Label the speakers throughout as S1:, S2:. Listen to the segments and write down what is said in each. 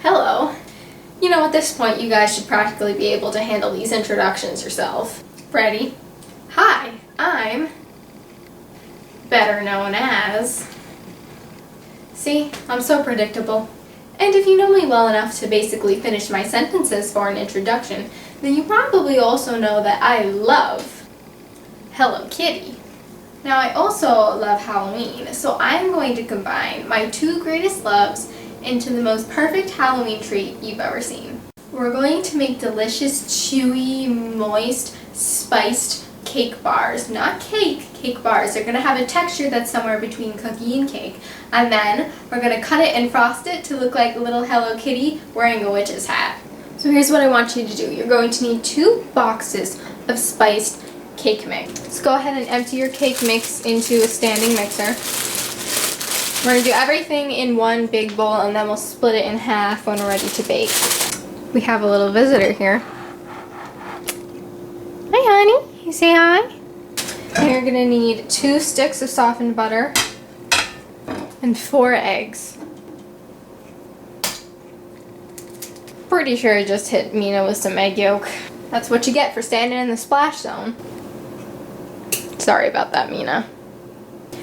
S1: Hello. You know, at this point, you guys should practically be able to handle these introductions yourself. Ready? Hi, I'm better known as... See, I'm so predictable. And if you know me well enough to basically finish my sentences for an introduction, then you probably also know that I love Hello Kitty. Now, I also love Halloween, so I'm going to combine my two greatest loves into the most perfect Halloween treat you've ever seen. We're going to make delicious, chewy, moist, spiced cake bars. Not cake bars. They're going to have a texture that's somewhere between cookie and cake. And then we're going to cut it and frost it to look like a little Hello Kitty wearing a witch's hat. So here's what I want you to do. You're going to need 2 boxes of spiced cake mix. Let's go ahead and empty your cake mix into a standing mixer. We're going to do everything in one big bowl and then we'll split it in half when we're ready to bake. We have a little visitor here. Hi, honey. You say hi? And you're going to need 2 sticks of softened butter and 4 eggs. Pretty sure I just hit Mina with some egg yolk. That's what you get for standing in the splash zone. Sorry about that, Mina.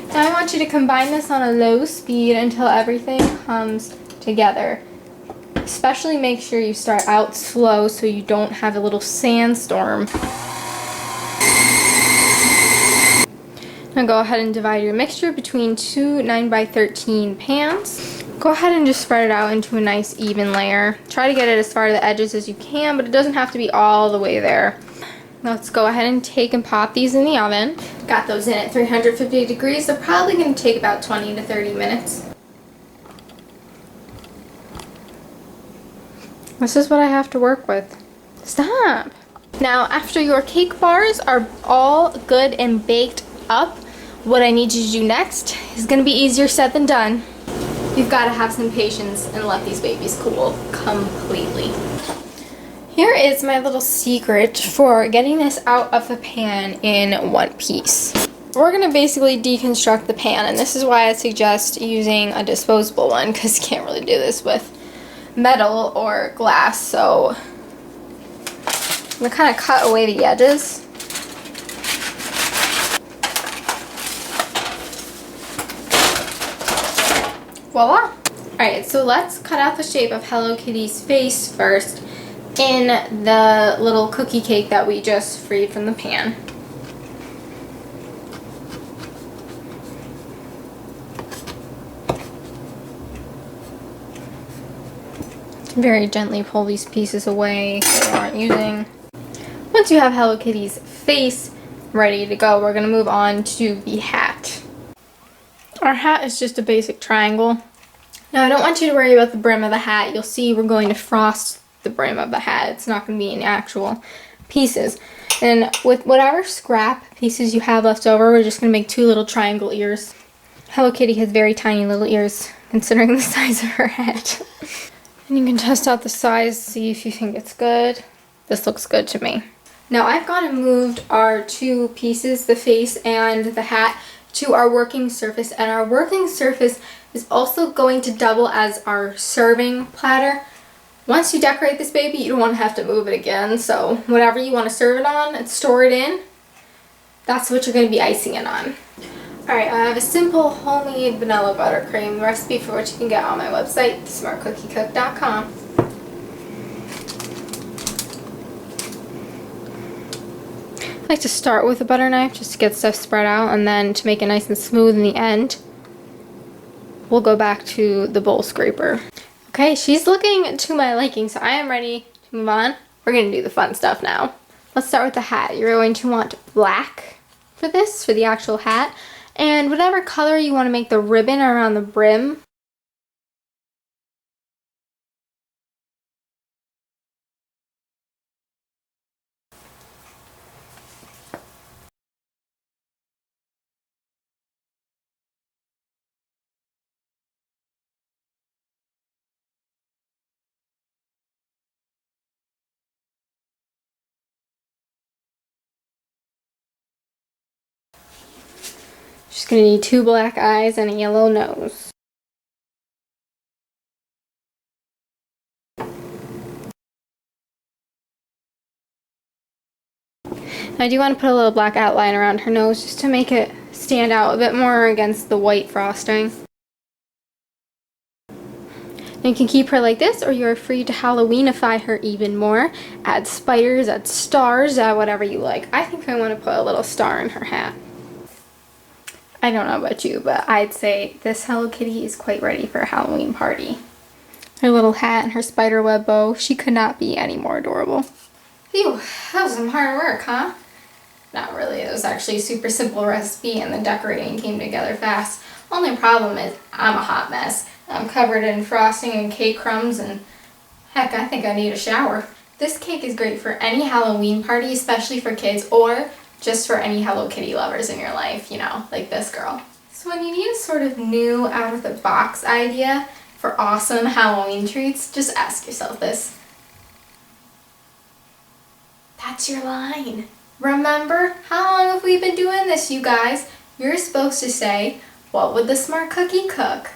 S1: Now I want you to combine this on a low speed until everything comes together. Especially make sure you start out slow so you don't have a little sandstorm. Now go ahead and divide your mixture between 2 9x13 pans. Go ahead and just spread it out into a nice even layer. Try to get it as far to the edges as you can, but it doesn't have to be all the way there. Let's go ahead and take and pop these in the oven. Got those in at 350 degrees. They're probably going to take about 20 to 30 minutes. This is what I have to work with. Stop! Now, after your cake bars are all good and baked up, what I need you to do next is going to be easier said than done. You've got to have some patience and let these babies cool completely. Here is my little secret for getting this out of the pan in one piece. We're going to basically deconstruct the pan, and this is why I suggest using a disposable one, because you can't really do this with metal or glass. So I'm going to kind of cut away the edges. Voila! Alright, so let's cut out the shape of Hello Kitty's face first in the little cookie cake that we just freed from the pan. Very gently pull these pieces away that we aren't using. Once you have Hello Kitty's face ready to go, we're going to move on to the hat. Our hat is just a basic triangle. Now, I don't want you to worry about the brim of the hat. You'll see we're going to frost the brim of the hat. It's not going to be in actual pieces. And with whatever scrap pieces you have left over, we're just going to make 2 little triangle ears. Hello Kitty has very tiny little ears, considering the size of her head. And you can test out the size, see if you think it's good. This looks good to me. Now I've gone and moved our 2 pieces, the face and the hat, to our working surface. And our working surface is also going to double as our serving platter. Once you decorate this baby, you don't want to have to move it again. So whatever you want to serve it on and store it in, that's what you're going to be icing it on. Alright, I have a simple homemade vanilla buttercream recipe for which you can get on my website, smartcookiecook.com. I like to start with a butter knife just to get stuff spread out, and then to make it nice and smooth in the end, we'll go back to the bowl scraper. Okay, she's looking to my liking, so I am ready to move on. We're going to do the fun stuff now. Let's start with the hat. You're going to want black for this, for the actual hat. And whatever color you want to make the ribbon around the brim. She's going to need 2 black eyes and a yellow nose.
S2: I do want to put a little black outline around her nose just to make it stand out a bit more against the white frosting. You can keep her like this, or you're free to Halloweenify her even more. Add spiders, add stars, add whatever you like. I think I want to put a little star in her hat. I don't know about you, but I'd say this Hello Kitty is quite ready for a Halloween party. Her little hat and her spiderweb bow, she could not be any more adorable.
S1: Phew, that was some hard work, huh? Not really, it was actually a super simple recipe and the decorating came together fast. Only problem is I'm a hot mess. I'm covered in frosting and cake crumbs and heck, I think I need a shower. This cake is great for any Halloween party, especially for kids, or just for any Hello Kitty lovers in your life, you know, like this girl. So when you need a sort of new, out-of-the-box idea for awesome Halloween treats, just ask yourself this. That's your line. Remember, how long have we been doing this, you guys? You're supposed to say, what would the smart cookie cook?